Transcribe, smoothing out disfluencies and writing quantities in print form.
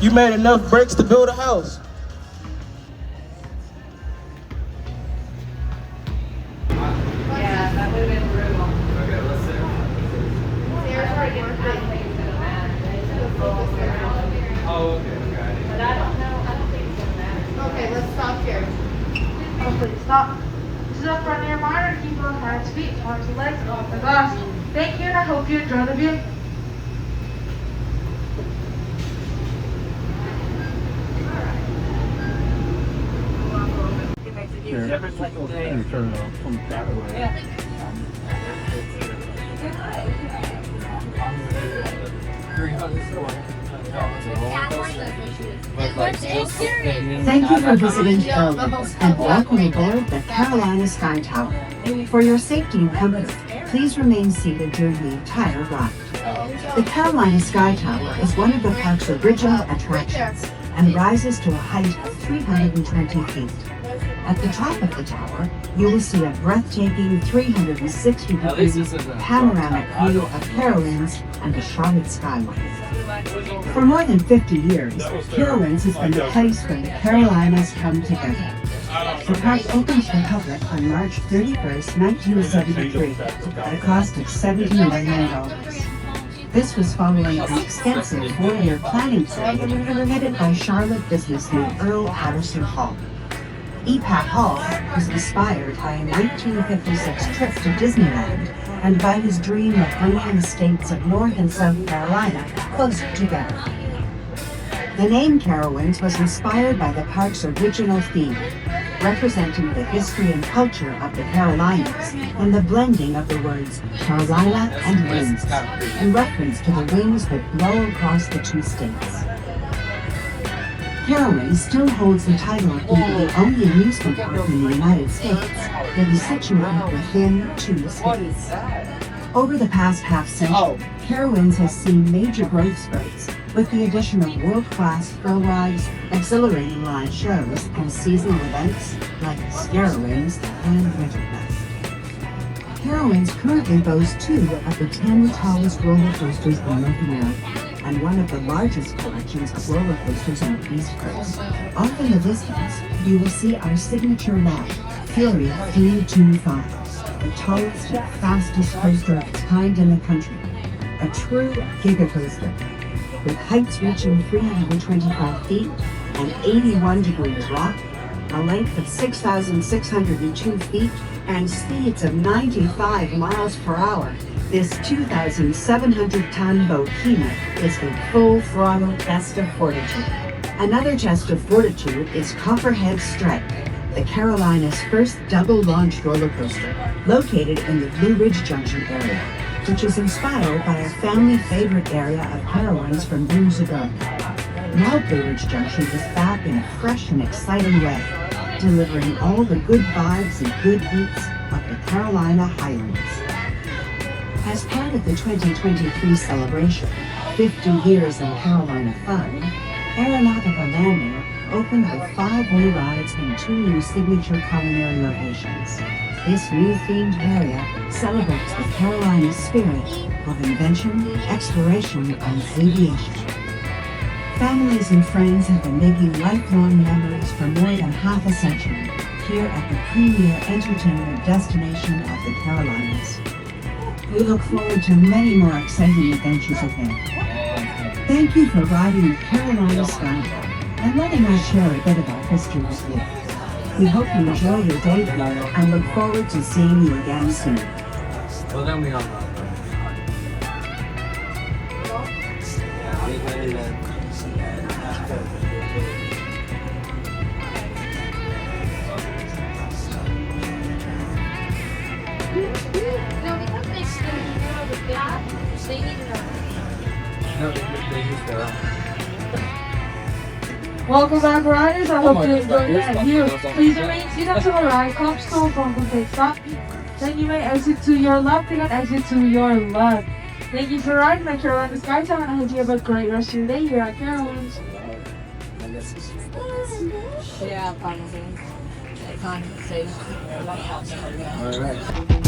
You made enough bricks to build a house. Yeah, that would have been brutal. Okay, let's see. There's where it gets complicated to the mat. Oh, okay, okay. But I don't know, I don't think it's gonna matter. Okay, let's stop here. Oh, please stop. This is a friendly reminder to keep on hands, feet, arms, and legs off the glass. Thank you, and I hope you enjoy the view. Turn it off from that way. Thank you for visiting Carowinds and welcome aboard the Carolina Skytower. For your safety and comfort, please remain seated during the entire ride. The Carolina Skytower is one of the park's original attractions and rises to a height of 320 feet. At the top of the tower, you will see a breathtaking 360-degree panoramic view of Carowinds and the Charlotte skyline. For more than 50 years, Carowinds has been the place where the Carolinas come together. The park opened to the public on March 31st, 1973, at a cost of $17 million. This was following an extensive 4-year planning period headed by Charlotte businessman Earl Patterson Hall. EPAT Hall was inspired by a 1956 trip to Disneyland and by his dream of bringing the states of North and South Carolina closer together. The name Carowinds was inspired by the park's original theme, representing the history and culture of the Carolinas and the blending of the words Carolina and winds, in reference to the winds that blow across the two states. Carowinds still holds the title of being the only amusement park in the United States that is situated within two states. Over the past half-century, Carowinds has seen major growth spurts with the addition of world-class thrill rides, exhilarating live shows, and seasonal events like Scarowinds and Winterfest. Carowinds currently boasts 2 of the 10 tallest roller coasters in North America, and one of the largest collections of roller coasters on the East Coast. Off in the distance, you will see our signature ride, Fury 325, the tallest and fastest coaster of its kind in the country. A true giga-coaster, with heights reaching 325 feet and 81-degree drop, a length of 6,602 feet, and speeds of 95 miles per hour. This 2,700-ton behemoth is the full-throttle Chest of Fortitude. Another Chest of Fortitude is Copperhead Strike, the Carolina's first double-launched roller coaster, located in the Blue Ridge Junction area, which is inspired by a family-favorite area of Carowinds from years ago. Now Blue Ridge Junction is back in a fresh and exciting way, delivering all the good vibes and good beats of the Carolina Highlands. As part of the 2023 celebration, 50 Years in Carolina Fun, Aeronautica Landing opened with 5 new rides and 2 new signature culinary locations. This new themed area celebrates the Carolina spirit of invention, exploration, and aviation. Families and friends have been making lifelong memories for more than half a century here at the premier entertainment destination of the Carolinas. We look forward to many more exciting adventures ahead. Thank you for riding the Carolina Skytower and letting us share a bit of our history with you. We hope you enjoy your day here and look forward to seeing you again soon. Well, then we don't Welcome back, riders. I hope you enjoyed that view. Please remain seated until the ride comes to a complete stop. Then you may exit to your left and exit to your left. Thank you for riding the Carolina Skytower, and I hope you have a great rest of your day here at Carowinds. Yeah, probably. They kind of say, All right.